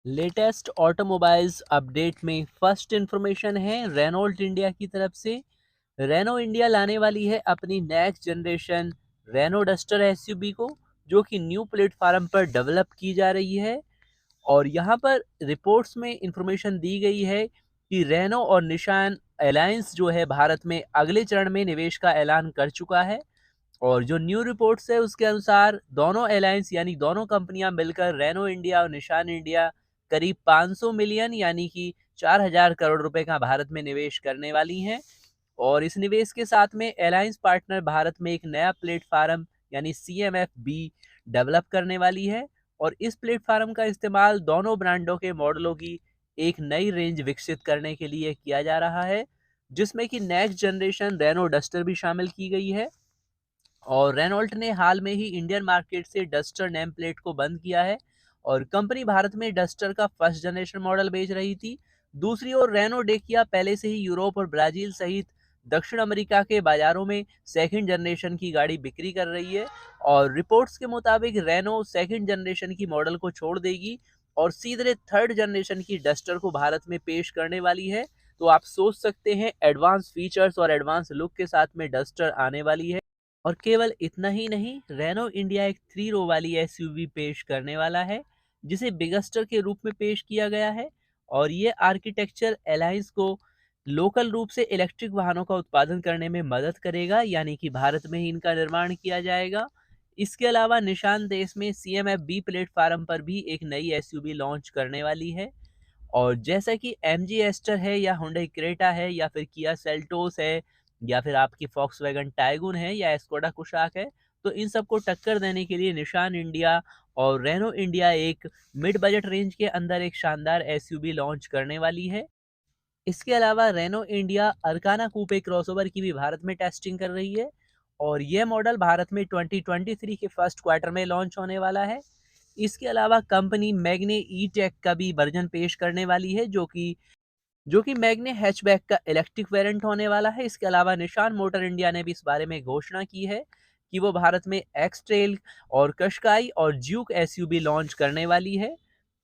Latest automobiles update में first information है Renault India की तरफ से। रेनो इंडिया लाने वाली है अपनी next generation Renault Duster SUV को, जो कि न्यू प्लेटफॉर्म पर डेवलप की जा रही है। और यहाँ पर रिपोर्ट्स में इंफॉर्मेशन दी गई है कि रेनो और निशान अलायंस जो है भारत में अगले चरण में निवेश का ऐलान कर चुका है। और जो न्यू रिपोर्ट्स है उसके अनुसार दोनों अलायंस यानी दोनों कंपनियां मिलकर रेनो इंडिया और निशान इंडिया करीब 500 मिलियन यानी कि 4000 करोड़ रुपए का भारत में निवेश करने वाली हैं। और इस निवेश के साथ में अलायंस पार्टनर भारत में एक नया प्लेटफार्म यानी CMF बी डेवलप करने वाली है। और इस प्लेटफार्म का इस्तेमाल दोनों ब्रांडों के मॉडलों की एक नई रेंज विकसित करने के लिए किया जा रहा है, जिसमें कि नेक्स्ट जनरेशन रेनो डस्टर भी शामिल की गई है। और रेनॉल्ट ने हाल में ही इंडियन मार्केट से डस्टर नेम प्लेट को बंद किया है। और कंपनी भारत में डस्टर का फर्स्ट जनरेशन मॉडल बेच रही थी। दूसरी ओर रेनो डेकिया पहले से ही यूरोप और ब्राजील सहित दक्षिण अमेरिका के बाजारों में सेकंड जनरेशन की गाड़ी बिक्री कर रही है। और रिपोर्ट्स के मुताबिक रेनो सेकंड जनरेशन की मॉडल को छोड़ देगी और सीधे थर्ड जनरेशन की डस्टर को भारत में पेश करने वाली है। तो आप सोच सकते हैं एडवांस फीचर्स और एडवांस लुक के साथ में डस्टर आने वाली है। और केवल इतना ही नहीं, रेनो इंडिया एक 3 रो वाली एसयूवी पेश करने वाला है, जिसे बिगस्टर के रूप में पेश किया गया है। और ये आर्किटेक्चर अलायंस को लोकल रूप से इलेक्ट्रिक वाहनों का उत्पादन करने में मदद करेगा, यानी कि भारत में ही इनका निर्माण किया जाएगा। इसके अलावा निशान देश में CMF बी प्लेटफार्म पर भी एक नई एसयूवी लॉन्च करने वाली है। और जैसा कि MG एस्टर है या हुंडई क्रेटा है या फिर किया सेल्टोस है या फिर आपकी फॉक्सवैगन टाइगून है या स्कोडा कुशाक है, तो इन सबको टक्कर देने के लिए निशान इंडिया और रेनो इंडिया एक मिड बजट रेंज के अंदर एक शानदार एसयूवी लॉन्च करने वाली है। इसके अलावा रेनो इंडिया अरकाना कूपे क्रॉसओवर की भी भारत में टेस्टिंग कर रही है। और यह मॉडल भारत में 2023 के फर्स्ट क्वार्टर में लॉन्च होने वाला है। इसके अलावा कंपनी मैग्ने ई टेक का भी वर्जन पेश करने वाली है, जो कि मैग्ने हैचबैक का इलेक्ट्रिक वेरिएंट होने वाला है। इसके अलावा निशान मोटर इंडिया ने भी इस बारे में घोषणा की है कि वो भारत में एक्स ट्रेल और कशकाई और ज्यूक एसयूवी लॉन्च करने वाली है।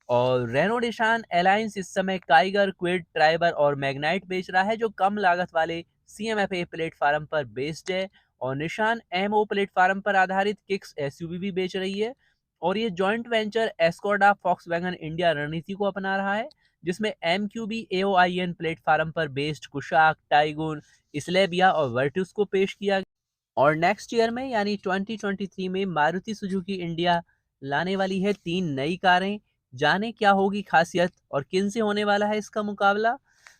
और रेनो निशान अलायंस इस समय काइगर, क्विड, ट्राइबर और मैग्नाइट बेच रहा है, जो कम लागत वाले CMFA प्लेटफार्म पर बेस्ड है। और निशान MO प्लेटफार्म पर आधारित किक्स एसयूवी भी बेच रही है। और ये जॉइंट वेंचर एस्कोडा फॉक्सवैगन इंडिया रणनीति को अपना रहा है, जिसमें MQB AOIN प्लेटफार्म पर बेस्ड कुशाक, टाइगून, स्लेविया और वर्टुस को पेश किया। और नेक्स्ट ईयर में यानी 2023 में मारुति सुजुकी इंडिया लाने वाली है 3 नई कारें। जाने क्या होगी खासियत और किन से होने वाला है इसका मुकाबला।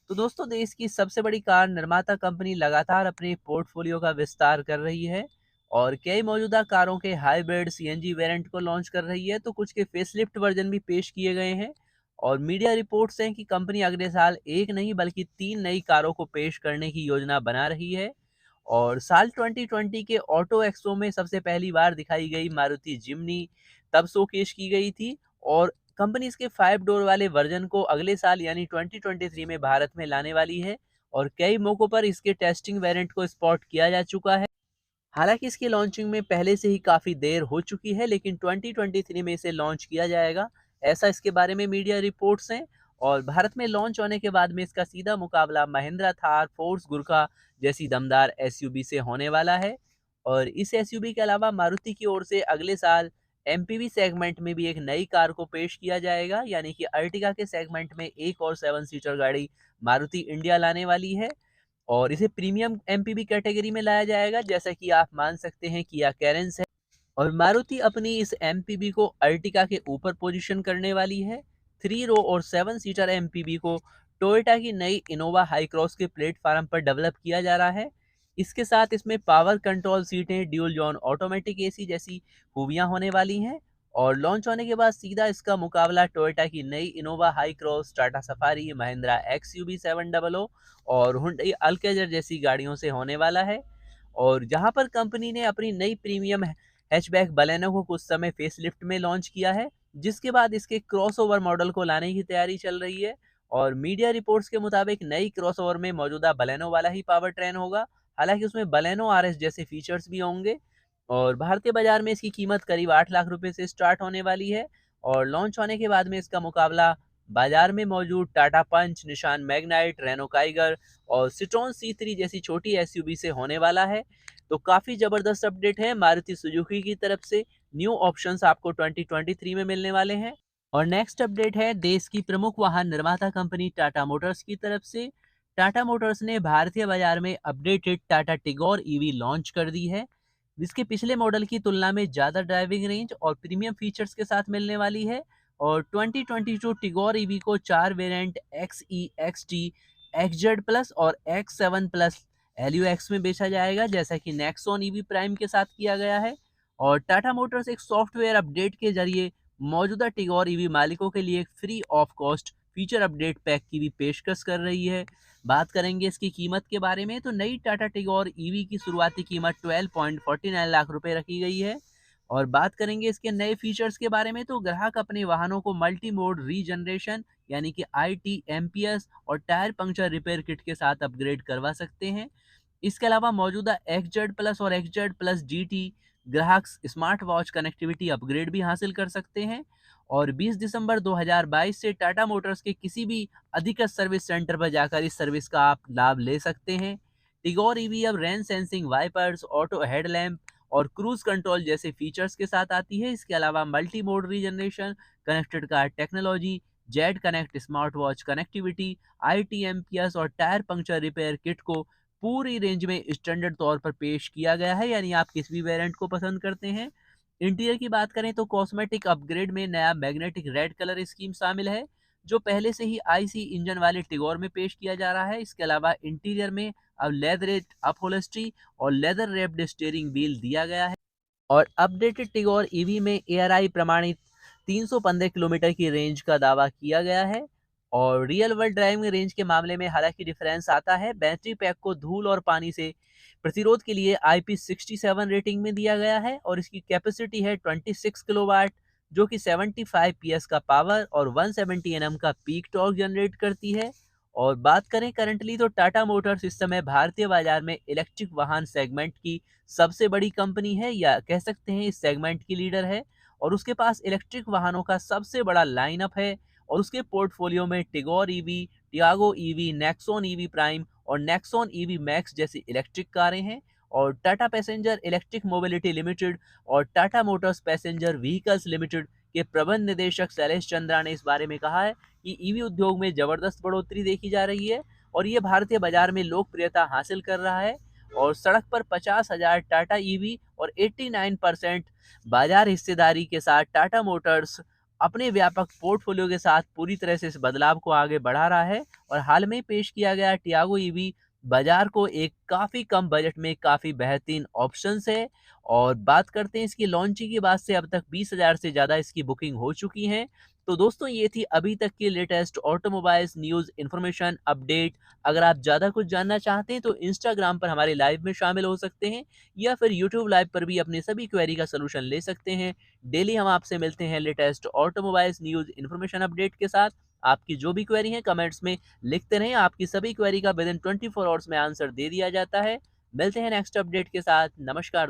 तो दोस्तों, देश की सबसे बड़ी कार निर्माता कंपनी लगातार अपने पोर्टफोलियो का विस्तार कर रही है और कई मौजूदा कारों के हाइब्रिड CNG वेरिएंट को लॉन्च कर रही है, तो कुछ के फेसलिफ्ट वर्जन भी पेश किए गए हैं। और मीडिया रिपोर्ट्स हैं कि कंपनी अगले साल एक नहीं बल्कि 3 नई कारों को पेश करने की योजना बना रही है। और साल 2020 के ऑटो एक्सपो में सबसे पहली बार दिखाई गई मारुति जिम्नी तब शोकेस की गई थी। और कंपनी इसके 5 डोर वाले वर्जन को अगले साल यानी 2023 में भारत में लाने वाली है। और कई मौकों पर इसके टेस्टिंग वेरिएंट को स्पॉट किया जा चुका है। हालांकि इसकी लॉन्चिंग में पहले से ही काफ़ी देर हो चुकी है, लेकिन 2023 में इसे लॉन्च किया जाएगा, ऐसा इसके बारे में मीडिया रिपोर्ट्स हैं। और भारत में लॉन्च होने के बाद में इसका सीधा मुकाबला महिंद्रा थार, फोर्स गुरखा जैसी दमदार एसयूवी से होने वाला है। और इस एसयूवी के अलावा मारुति की ओर से अगले साल MPV सेगमेंट में भी एक नई कार को पेश किया जाएगा, यानी कि अर्टिगा के सेगमेंट में एक और 7 सीटर गाड़ी मारुति इंडिया लाने वाली है। और इसे प्रीमियम MPV कैटेगरी में लाया जाएगा, जैसा कि आप मान सकते हैं किया कैरेंस है। और मारुति अपनी इस MPV को अर्टिगा के ऊपर पोजीशन करने वाली है। 3 रो और 7 सीटर MPV को टोयोटा की नई इनोवा हाई क्रॉस के प्लेटफार्म पर डेवलप किया जा रहा है। इसके साथ इसमें पावर कंट्रोल सीटें, ड्यूल जोन ऑटोमेटिक AC जैसी खूबियां होने वाली हैं। और लॉन्च होने के बाद सीधा इसका मुकाबला टोयोटा की नई Innova high cross, Tata safari, Mahindra XUV 700 और हुंडई अल्केजर जैसी गाड़ियों से होने वाला है। और जहां पर कंपनी ने अपनी नई प्रीमियम हैचबैक बलेनो को कुछ समय फेसलिफ्ट में लॉन्च किया है, जिसके बाद इसके क्रॉसओवर मॉडल को लाने की तैयारी चल रही है। और मीडिया रिपोर्ट्स के मुताबिक नई क्रॉसओवर में मौजूदा बलेनो वाला ही पावर ट्रेन होगा, हालांकि उसमें बलेनो RS जैसे फीचर्स भी होंगे। और भारतीय बाजार में इसकी कीमत करीब 8 लाख रुपए से स्टार्ट होने वाली है। और लॉन्च होने के बाद में इसका मुकाबला बाजार में मौजूद टाटा पंच, निशान मैग्नाइट, रेनो काइगर और सिट्रोन C3 जैसी छोटी एसयूवी से होने वाला है। तो काफ़ी ज़बरदस्त अपडेट है मारुति सुजुकी की तरफ से। न्यू ऑप्शंस आपको 2023 में मिलने वाले हैं। और नेक्स्ट अपडेट है देश की प्रमुख वाहन निर्माता कंपनी टाटा मोटर्स की तरफ से। टाटा मोटर्स ने भारतीय बाजार में updated Tata Tigor EV launch कर दी है, जिसके पिछले मॉडल की तुलना में ज़्यादा ड्राइविंग रेंज और प्रीमियम फीचर्स के साथ मिलने वाली है। और 2022 टिगोर ईवी को 4 variant XE, XT, XZ plus और X7 प्लस LUX में बेचा जाएगा, जैसा कि नेक्सॉन ईवी प्राइम के साथ किया गया है। और टाटा मोटर्स एक सॉफ्टवेयर अपडेट के जरिए मौजूदा टिगोर ईवी मालिकों के लिए एक free of cost feature update pack की भी पेशकश कर रही है। बात करेंगे इसकी कीमत के बारे में, तो नई टाटा टिगोर ईवी की शुरुआती कीमत 12.49 लाख रुपए रखी गई है। और बात करेंगे इसके नए फीचर्स के बारे में, तो ग्राहक अपने वाहनों को मल्टी मोड रीजनरेशन यानी कि ITMPS और टायर पंक्चर रिपेयर किट के साथ अपग्रेड करवा सकते हैं। इसके अलावा मौजूदा XZ प्लस और XZ प्लस GT ग्राहक स्मार्ट वॉच कनेक्टिविटी अपग्रेड भी हासिल कर सकते हैं। और 20 दिसंबर 2022 से टाटा मोटर्स के किसी भी अधिकृत सर्विस सेंटर पर जाकर इस सर्विस का आप लाभ ले सकते हैं। टिगोर ईवी अब rain sensing wipers, auto headlamp और क्रूज कंट्रोल जैसे फीचर्स के साथ आती है। इसके अलावा multi mode regeneration, connected car technology, Z connect smart watch connectivity, ITMPS और टायर पंक्चर रिपेयर किट को पूरी रेंज में स्टैंडर्ड तौर पर पेश किया गया है, यानी आप किस भी वेरिएंट को पसंद करते हैं। इंटीरियर की बात करें तो कॉस्मेटिक अपग्रेड में नया मैग्नेटिक रेड कलर स्कीम शामिल है, जो पहले से ही IC इंजन वाले टिगोर में पेश किया जा रहा है। इसके अलावा इंटीरियर में अब लेदरेट अपहोल्स्ट्री और लेदर रैप्ड स्टीयरिंग व्हील दिया गया है। और अपडेटेड टिगोर ईवी में ARI प्रमाणित 315 किलोमीटर की रेंज का दावा किया गया है। और रियल वर्ल्ड ड्राइविंग रेंज के मामले में हालांकि डिफरेंस आता है। बैटरी पैक को धूल और पानी से प्रतिरोध के लिए IP67 रेटिंग में दिया गया है और इसकी कैपेसिटी है 26 किलोवाट, जो कि 75 PS का पावर और 170 Nm का पीक टॉर्क जनरेट करती है। और बात करें करंटली, तो टाटा मोटर्स इस समय भारतीय बाजार में इलेक्ट्रिक वाहन सेगमेंट की सबसे बड़ी कंपनी है, या कह सकते हैं इस सेगमेंट की लीडर है। और उसके पास इलेक्ट्रिक वाहनों का सबसे बड़ा लाइनअप है और उसके पोर्टफोलियो में Tigor EV, Tiago EV, Nexon EV prime और नेक्सॉन ईवी मैक्स जैसी इलेक्ट्रिक कारें हैं। और Tata passenger electric mobility limited और Tata Motors passenger vehicles limited के प्रबंध निदेशक शैलेश चंद्रा ने इस बारे में कहा है कि ईवी उद्योग में जबरदस्त बढ़ोतरी देखी जा रही है और ये भारतीय बाजार में लोकप्रियता हासिल कर रहा है। और सड़क पर 50,000 टाटा ईवी और 89% बाजार हिस्सेदारी के साथ टाटा मोटर्स अपने व्यापक पोर्टफोलियो के साथ पूरी तरह से इस बदलाव को आगे बढ़ा रहा है। और हाल में पेश किया गया टियागो ईवी बाजार को एक काफ़ी कम बजट में काफ़ी बेहतरीन ऑप्शंस है। और बात करते हैं इसकी लॉन्चिंग के बाद से अब तक 20,000 से ज़्यादा इसकी बुकिंग हो चुकी है। तो दोस्तों ये थी अभी तक की latest automobiles news information update. अगर आप ज़्यादा कुछ जानना चाहते हैं तो इंस्टाग्राम पर हमारे लाइव में शामिल हो सकते हैं, या फिर यूट्यूब लाइव पर भी अपनी सभी क्वेरी का सलूशन ले सकते हैं। डेली हम आपसे मिलते हैं latest automobiles news information update के साथ। आपकी जो भी क्वेरी है कमेंट्स में लिखते रहें, आपकी सभी क्वेरी का विद इन 24 आवर्स में आंसर दे दिया जाता है। मिलते हैं नेक्स्ट अपडेट के साथ। नमस्कार।